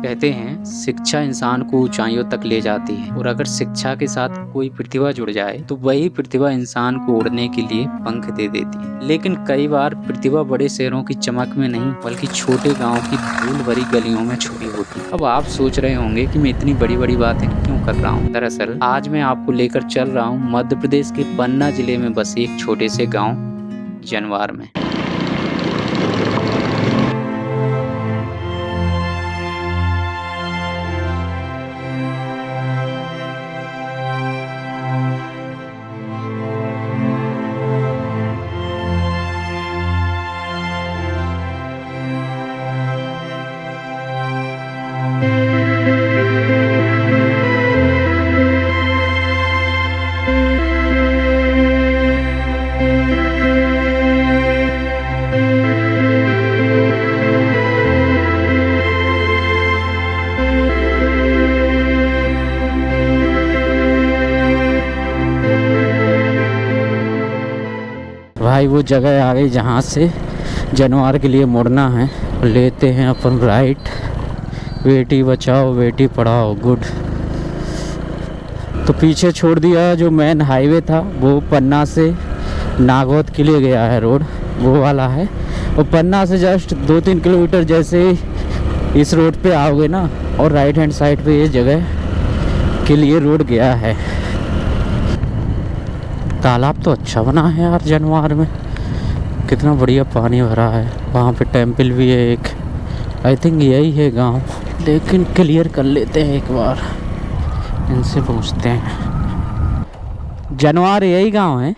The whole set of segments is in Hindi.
कहते हैं शिक्षा इंसान को ऊंचाइयों तक ले जाती है और अगर शिक्षा के साथ कोई प्रतिभा जुड़ जाए तो वही प्रतिभा इंसान को उड़ने के लिए पंख दे देती है। लेकिन कई बार प्रतिभा बड़े शहरों की चमक में नहीं बल्कि छोटे गांव की धूल भरी गलियों में छुपी होती है। अब आप सोच रहे होंगे कि मैं इतनी बड़ी बड़ी बातें क्यों कर रहा हूँ। दरअसल आज मैं आपको लेकर चल रहा हूँ मध्य प्रदेश के पन्ना जिले में बसे एक छोटे से गाँव जनवार में। भाई वो जगह आ गई जहाँ से जनवार के लिए मुड़ना है। लेते हैं अपन राइट। बेटी बचाओ बेटी पढ़ाओ, गुड। तो पीछे छोड़ दिया जो मेन हाईवे था, वो पन्ना से नागौद के लिए गया है रोड, वो वाला है। और पन्ना से जस्ट 2-3 किलोमीटर जैसे इस रोड पे आओगे ना, और राइट हैंड साइड पे ये जगह के लिए रोड गया है। तालाब तो अच्छा बना है यार जनवार में, कितना बढ़िया पानी भरा है। वहाँ पे टेम्पल भी है एक, आई थिंक यही है गांव। लेकिन क्लियर कर लेते हैं एक बार, इनसे पूछते हैं। जनवार यही गांव है।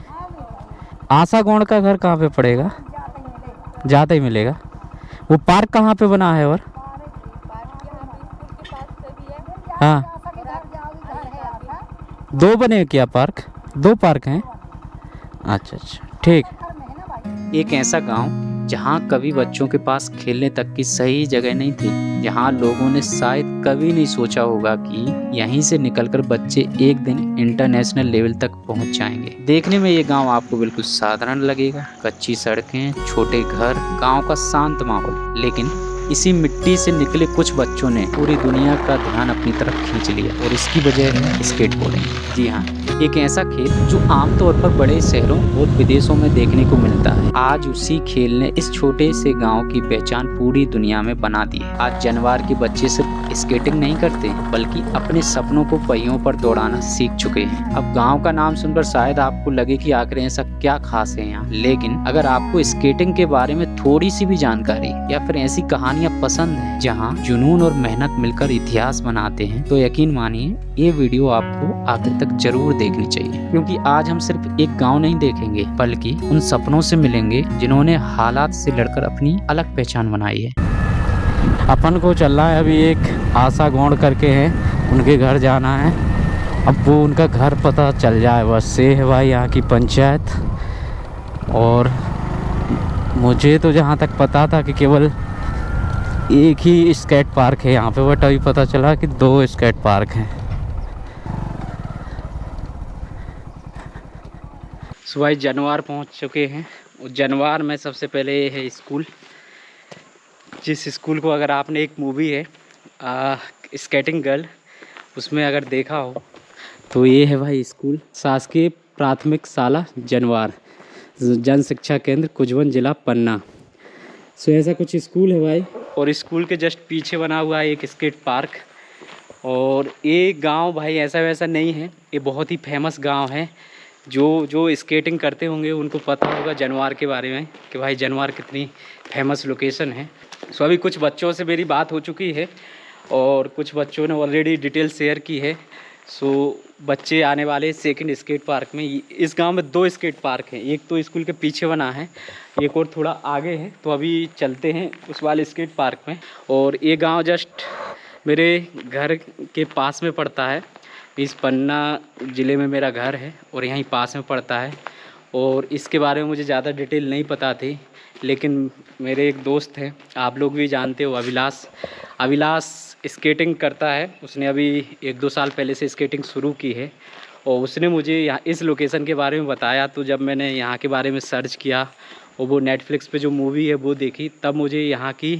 आशा गौड़ का घर कहाँ पे पड़ेगा? जाते ही मिलेगा। वो पार्क कहाँ पे बना है? और हाँ, 2 बने क्या पार्क? 2 पार्क हैं? अच्छा अच्छा, ठीक। एक ऐसा गांव जहां कभी बच्चों के पास खेलने तक की सही जगह नहीं थी, जहां लोगों ने शायद कभी नहीं सोचा होगा कि यहीं से निकलकर बच्चे एक दिन इंटरनेशनल लेवल तक पहुंच जाएंगे। देखने में ये गांव आपको बिल्कुल साधारण लगेगा, कच्ची सड़कें, छोटे घर, गांव का शांत माहौल। लेकिन इसी मिट्टी से निकले कुछ बच्चों ने पूरी दुनिया का ध्यान अपनी तरफ खींच लिया, और इसकी वजह है स्केटबोर्डिंग। जी हाँ, एक ऐसा खेल जो आमतौर पर बड़े शहरों और विदेशों में देखने को मिलता है। आज उसी खेल ने इस छोटे से गांव की पहचान पूरी दुनिया में बना दी है। आज जनवार के बच्चे सिर्फ स्केटिंग नहीं करते, बल्कि अपने सपनों को पहियों पर दौड़ाना सीख चुके हैं। अब गांव का नाम सुनकर शायद आपको लगे कि आखिर ऐसा क्या खास है यहाँ, लेकिन अगर आपको स्केटिंग के बारे में थोड़ी सी भी जानकारी या फिर ऐसी कहानियां पसंद है जहाँ जुनून और मेहनत मिलकर इतिहास बनाते हैं, तो यकीन मानिए ये वीडियो आपको आखिर तक जरूर देखनी चाहिए। क्योंकि आज हम सिर्फ एक गांव नहीं देखेंगे, बल्कि उन सपनों से मिलेंगे जिन्होंने हालात से लड़कर अपनी अलग पहचान बनाई है। अपन को चल रहा है अभी एक आशा गौड़ करके है, उनके घर जाना है। अब वो उनका घर पता चल जाए बस, से है भाई यहाँ की पंचायत। और मुझे तो जहाँ तक पता था कि केवल एक ही स्केट पार्क है यहाँ पे, बट अभी पता चला कि 2 स्केट पार्क हैं। सुबह जनवार पहुँच चुके हैं। जनवार में सबसे पहले है स्कूल, जिस स्कूल को अगर आपने एक मूवी है स्केटिंग गर्ल, उसमें अगर देखा हो तो ये है भाई स्कूल, शासकीय प्राथमिक शाला जनवार, जन शिक्षा केंद्र कुजवन, जिला पन्ना। सो ऐसा कुछ स्कूल है भाई। और स्कूल के जस्ट पीछे बना हुआ है एक स्केट पार्क। और ये गांव भाई ऐसा वैसा नहीं है, ये बहुत ही फेमस गांव है। जो स्केटिंग करते होंगे उनको पता होगा जनवार के बारे में कि भाई जनवार कितनी फेमस लोकेशन है। सो अभी कुछ बच्चों से मेरी बात हो चुकी है और कुछ बच्चों ने ऑलरेडी डिटेल शेयर की है। सो बच्चे आने वाले सेकंड स्केट पार्क में। इस गांव में 2 स्केट पार्क हैं, एक तो स्कूल के पीछे बना है, एक और थोड़ा आगे है। तो अभी चलते हैं उस वाले स्केट पार्क में। और ये गांव जस्ट मेरे घर के पास में पड़ता है। इस पन्ना ज़िले में मेरा घर है और यहीं पास में पड़ता है। और इसके बारे में मुझे ज़्यादा डिटेल नहीं पता थी, लेकिन मेरे एक दोस्त हैं, आप लोग भी जानते हो, अविलास स्केटिंग करता है। उसने अभी 1-2 साल पहले से स्केटिंग शुरू की है और उसने मुझे यहाँ इस लोकेशन के बारे में बताया। तो जब मैंने यहाँ के बारे में सर्च किया और वो नेटफ्लिक्स पे जो मूवी है वो देखी, तब मुझे यहाँ की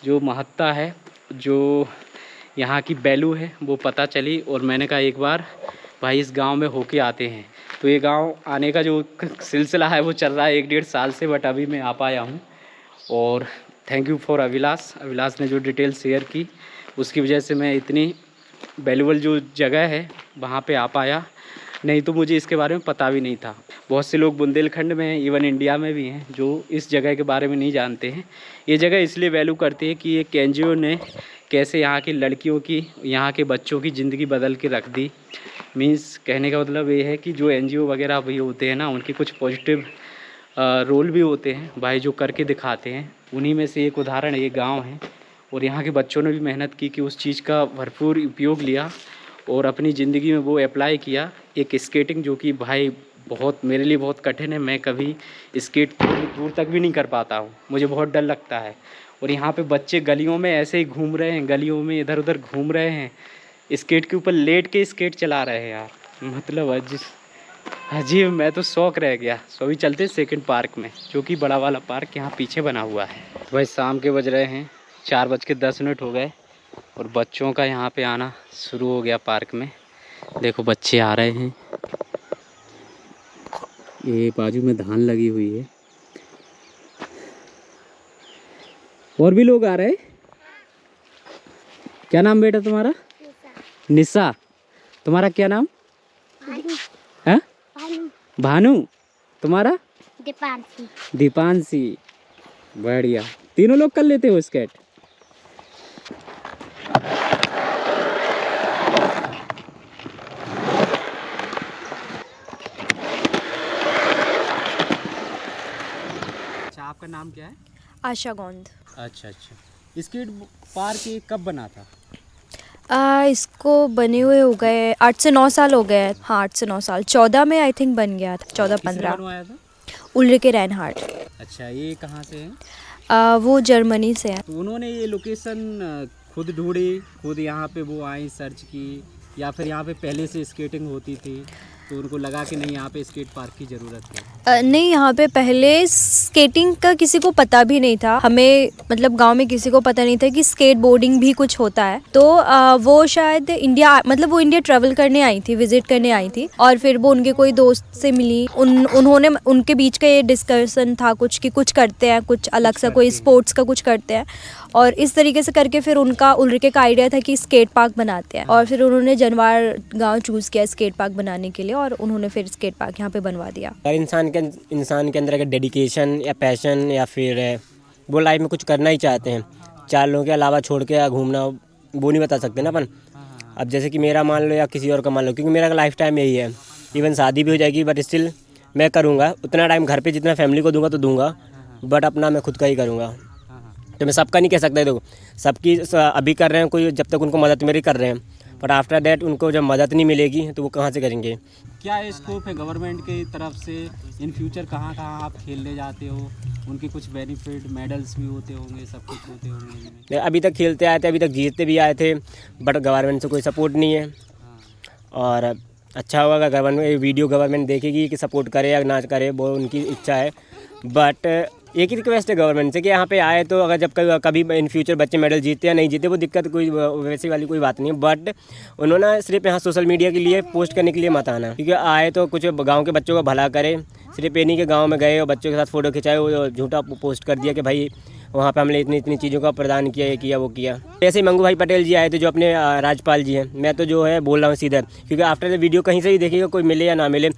जो महत्ता है, जो यहाँ की वैल्यू है वो पता चली। और मैंने कहा एक बार भाई इस गांव में होके आते हैं। तो ये गांव आने का जो सिलसिला है वो चल रहा है 1-1.5 साल से, बट अभी मैं आ पाया हूँ। और थैंक यू फॉर अविलास ने जो डिटेल शेयर की, उसकी वजह से मैं इतनी वैल्यूबल जो जगह है वहाँ पे आ पाया। नहीं तो मुझे इसके बारे में पता भी नहीं था। बहुत से लोग बुंदेलखंड में हैं, इवन इंडिया में भी हैं, जो इस जगह के बारे में नहीं जानते हैं। ये जगह इसलिए वैल्यू करती है कि एक एनजीओ ने कैसे यहाँ की लड़कियों की, यहाँ के बच्चों की ज़िंदगी बदल के रख दी। मीन्स कहने का मतलब ये है कि जो एनजीओ वगैरह भी होते हैं ना, उनके कुछ पॉजिटिव रोल भी होते हैं भाई, जो करके दिखाते हैं। उन्हीं में से एक उदाहरण ये गाँव है। और यहाँ के बच्चों ने भी मेहनत की कि उस चीज़ का भरपूर उपयोग लिया और अपनी ज़िंदगी में वो अप्लाई किया। एक स्केटिंग जो कि भाई बहुत मेरे लिए बहुत कठिन है, मैं कभी स्केट दूर तक भी नहीं कर पाता हूँ, मुझे बहुत डर लगता है। और यहाँ पे बच्चे गलियों में ऐसे ही घूम रहे हैं, गलियों में इधर उधर घूम रहे हैं, स्केट के ऊपर लेट के स्केट चला रहे हैं यार। मतलब अजीब, मैं तो शौक रह गया। सो अभी चलते सेकंड पार्क में, जो कि बड़ा वाला पार्क यहाँ पीछे बना हुआ है। तो भाई शाम के बज रहे हैं 4:10 हो गए और बच्चों का यहाँ पे आना शुरू हो गया पार्क में। देखो बच्चे आ रहे हैं, ये बाजू में धान लगी हुई है। और भी लोग आ रहे हैं। क्या नाम बेटा तुम्हारा? निशा। तुम्हारा क्या नाम है? भानु। तुम्हारा? दीपांशी। बढ़िया, तीनों लोग कर लेते हो स्केट। अच्छा, आपका नाम क्या है? आशा गोंद। अच्छा, स्केट पार्क ये कब बना था? इसको बने हुए हो गए 8 से 9 साल हो गए। हाँ, 8 से 9 साल। 14 में आई थिंक बन गया था। 14-15। बनवाया था? उल्रिके रेनहार्ट। अच्छा, ये कहाँ से है? वो जर्मनी से है। तो उन्होंने ये लोकेशन खुद ढूंढी, खुद यहाँ पे वो आई सर्च की, या फिर यहाँ पे पहले से स्केटिंग होती थी तो उनको लगा कि नहीं यहाँ पे स्केट पार्क की ज़रूरत है? नहीं, यहाँ पे पहले स्केटिंग का किसी को पता भी नहीं था। हमें मतलब गांव में किसी को पता नहीं था कि स्केट बोर्डिंग भी कुछ होता है। तो वो शायद इंडिया, मतलब वो इंडिया ट्रैवल करने आई थी, विजिट करने आई थी। और फिर वो उनके कोई दोस्त से मिली, उन्होंने उनके बीच का ये डिस्कशन था कुछ कि कुछ करते हैं, कुछ अलग सा कोई स्पोर्ट्स का कुछ करते हैं। और इस तरीके से करके फिर उनका उल्रिके का आइडिया था कि स्केट पार्क बनाते हैं। और फिर उन्होंने जनवार गांव चूज़ किया स्केट पार्क बनाने के लिए, और उन्होंने फिर स्केट पार्क यहाँ पे बनवा दिया। अगर इंसान के अंदर अगर डेडिकेशन या पैशन या फिर वो लाइफ में कुछ करना ही चाहते हैं, 4 लोगों के अलावा छोड़ के या घूमना, वो नहीं बता सकते ना अपन। अब जैसे कि मेरा मान लो या किसी और का मान लो, क्योंकि मेरा लाइफ टाइम यही है। इवन शादी भी हो जाएगी बट स्टिल मैं करूँगा उतना टाइम घर पे जितना फैमिली को दूंगा तो दूंगा, बट अपना मैं खुद का ही करूँगा। तो मैं सबका नहीं कह सकता। देखो, सबकी अभी कर रहे हैं कोई, जब तक उनको मदद मेरी कर रहे हैं, बट आफ्टर दैट उनको जब मदद नहीं मिलेगी तो वो कहाँ से करेंगे। क्या स्कोप है गवर्नमेंट की तरफ से इन फ्यूचर? कहाँ कहाँ आप खेलने जाते हो? उनके कुछ बेनिफिट, मेडल्स भी होते होंगे, सब कुछ होते होंगे। अभी तक खेलते आए थे, अभी तक जीतते भी आए थे, बट गवर्नमेंट से कोई सपोर्ट नहीं है। और अच्छा होगा अगर गवर्नमेंट देखेगी कि सपोर्ट करे या ना करे, वो उनकी इच्छा है। बट एक ही रिक्वेस्ट है गवर्नमेंट से कि यहाँ पे आए तो अगर जब कभी इन फ्यूचर बच्चे मेडल जीते या नहीं जीते, वो दिक्कत कोई वैसी वाली कोई बात नहीं है। बट उन्होंने सिर्फ यहाँ सोशल मीडिया के लिए पोस्ट करने के लिए मत आना, क्योंकि आए तो कुछ गांव के बच्चों का भला करे। सिर्फ ये नहीं कि गांव में गए और बच्चों के साथ फ़ोटो खिंचाए, वो झूठा पोस्ट कर दिया कि भाई वहाँ पे हमने इतनी चीज़ों का प्रदान किया, ये किया वो किया। ऐसे ही मंगू भाई पटेल जी आए थे जो अपने राजपाल जी हैं। मैं तो जो है बोल रहा हूँ सीधा, क्योंकि आफ्टर द वीडियो कहीं से ही देखिएगा, कोई मिले या ना मिले,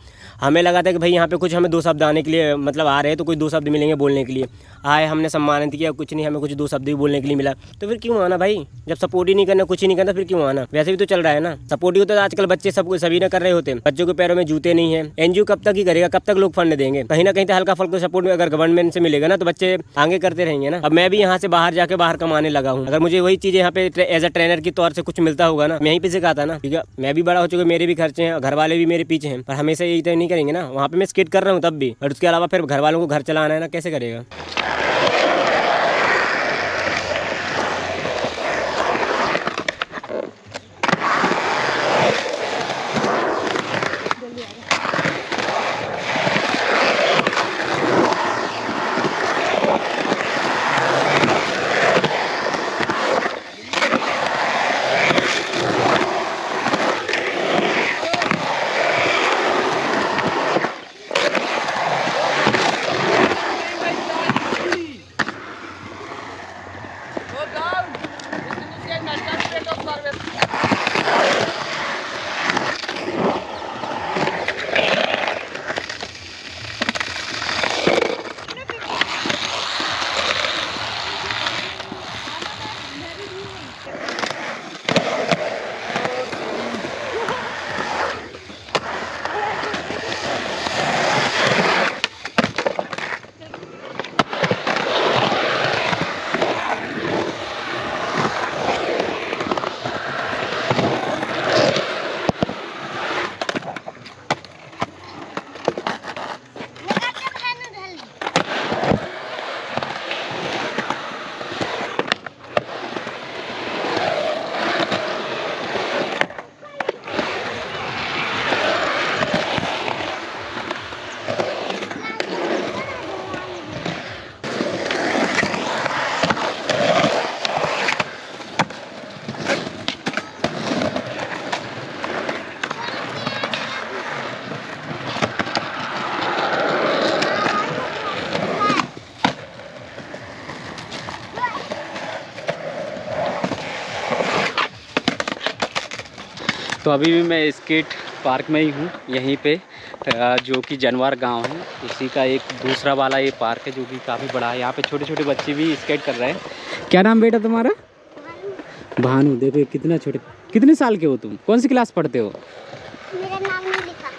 हमें लगा था कि भाई यहाँ पे कुछ हमें 2 शब्द आने के लिए मतलब आ रहे हैं तो कोई 2 शब्द मिलेंगे बोलने के लिए। आए, हमने सम्मानित किया, कुछ नहीं, हमें कुछ 2 शब्द भी बोलने के लिए मिला, तो फिर क्यों आना भाई? जब सपोर्ट ही नहीं करना, कुछ ही नहीं करना, फिर क्यों आना? वैसे भी तो चल रहा है ना, सपोर्ट ही होता है। आजकल बच्चे सभी ना कर रहे होते हैं, बच्चों के पैरों में जूते नहीं है। एनजीओ कब तक ही करेगा, कब तक लोग फंड देंगे? कहीं ना कहीं तो हल्का फुल्का सपोर्ट अगर गवर्नमेंट से मिलेगा ना तो बच्चे आगे करते रहेंगे ना। अब मैं भी यहाँ से बाहर जाके बाहर कमाने लगा हूँ, अगर मुझे वही चीज़ें यहाँ पे एज अ ट्रेनर के तौर से कुछ मिलता होगा ना, मैं यहीं पे सिखाता ना, ठीक है। मैं भी बड़ा हो चुका, मेरे भी खर्चे हैं, घर वाले भी मेरे पीछे हैं, पर हमेशा यही तो नहीं करेंगे ना। वहाँ पे मैं स्केट कर रहा हूँ तब भी, और उसके अलावा फिर घर वालों को घर चलाना है ना, कैसे करेगा? तो अभी भी मैं स्केट पार्क में ही हूँ, यहीं पे जो कि जनवार गांव है, उसी का एक दूसरा वाला ये पार्क है जो कि काफ़ी बड़ा है। यहाँ पे छोटे छोटे बच्चे भी स्केट कर रहे हैं। क्या नाम बेटा तुम्हारा? भानु। देखो ये कितना छोटे, कितने साल के हो तुम? कौन सी क्लास पढ़ते हो? मेरा नाम नहीं लिखा।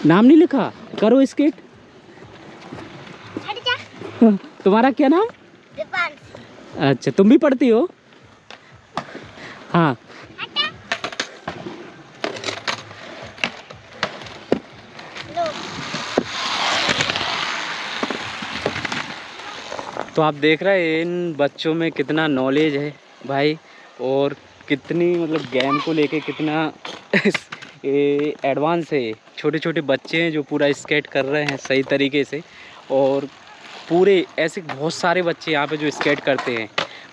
नाम नहीं लिखा? करो स्केट। हट जा। तुम्हारा क्या नाम? दीपांश। अच्छा, तुम भी पढ़ती हो? हाँ। हटा। लो। तो आप देख रहे हैं इन बच्चों में कितना नॉलेज है भाई, और कितनी मतलब गेम को लेके कितना एडवांस है। छोटे छोटे बच्चे हैं जो पूरा स्केट कर रहे हैं सही तरीके से, और पूरे ऐसे बहुत सारे बच्चे यहाँ पे जो स्केट करते हैं,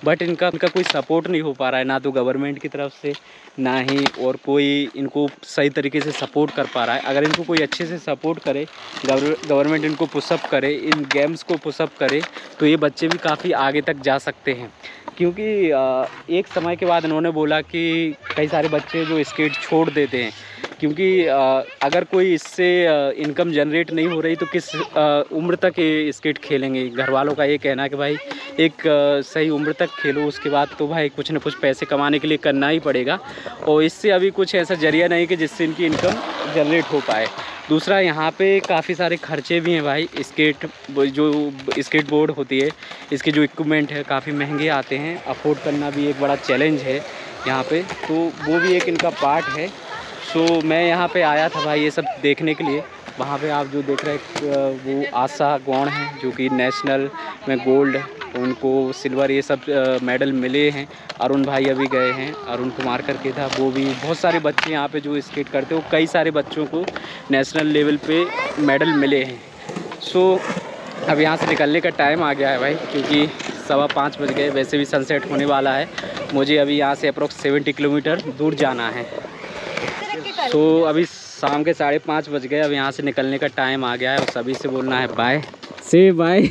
बट इनका कोई सपोर्ट नहीं हो पा रहा है, ना तो गवर्नमेंट की तरफ से, ना ही और कोई इनको सही तरीके से सपोर्ट कर पा रहा है। अगर इनको कोई अच्छे से सपोर्ट करे, गवर्नमेंट इनको पुशअप करे, इन गेम्स को पुशअप करे, तो ये बच्चे भी काफ़ी आगे तक जा सकते हैं। क्योंकि एक समय के बाद इन्होंने बोला कि कई सारे बच्चे जो स्केट छोड़ देते हैं, क्योंकि अगर कोई इससे इनकम जनरेट नहीं हो रही तो किस उम्र तक ये स्केट खेलेंगे। घर वालों का ये कहना है कि भाई एक सही उम्र तक खेलो, उसके बाद तो भाई कुछ ना कुछ पैसे कमाने के लिए करना ही पड़ेगा, और इससे अभी कुछ ऐसा जरिया नहीं कि जिससे इनकी इनकम जनरेट हो पाए। दूसरा, यहाँ पे काफ़ी सारे खर्चे भी हैं भाई। जो स्केट बोर्ड होती है, इसके जो इक्विपमेंट है काफ़ी महंगे आते हैं, अफोर्ड करना भी एक बड़ा चैलेंज है यहाँ पे, तो वो भी एक इनका पार्ट है। सो मैं यहाँ पे आया था भाई ये सब देखने के लिए। वहाँ पे आप जो देख रहे हैं वो आशा गौड़ हैं जो कि नेशनल में गोल्ड, उनको सिल्वर ये सब मेडल मिले हैं। अरुण भाई अभी गए हैं, अरुण कुमार करके था, वो भी बहुत सारे बच्चे यहाँ पे जो स्केट करते हो, कई सारे बच्चों को नेशनल लेवल पे मेडल मिले हैं। सो अब यहाँ से निकलने का टाइम आ गया है भाई, क्योंकि 5:15 बज गए। वैसे भी सनसेट होने वाला है। मुझे अभी यहाँ से अप्रोक्स 70 किलोमीटर दूर जाना है। तो अभी शाम के 5:30 बज गए। अब यहाँ से निकलने का टाइम आ गया है और सभी से बोलना है बाय। से बाय।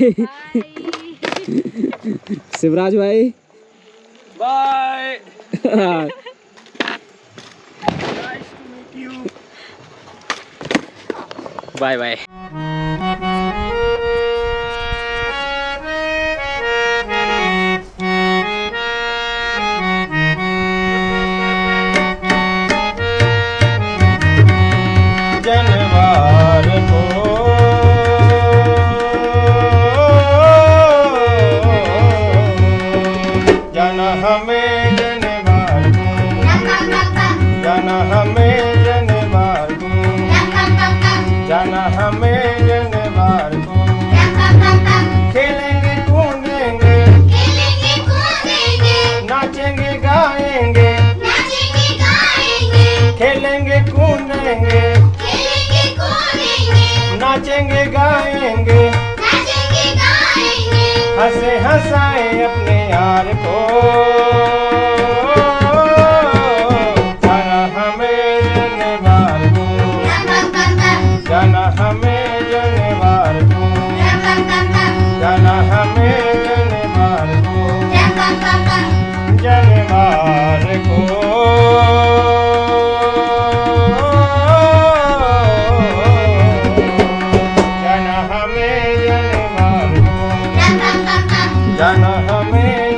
शिवराज भाई बाय। Bye bye. जनवार को जाना हमें जनवार को, जाना हमें जनवार को, जाना हमें जनवार को। खेलेंगे कूदेंगे, नाचेंगे गाएंगे, खेलेंगे कूदेंगे, नाचेंगे गाएंगे, हंसे हंसाए अपने यार को। जाना हमें जनवार को, जाना हमें जनवार को, जाना हमें जनवार को, जनवार को। जाना हमें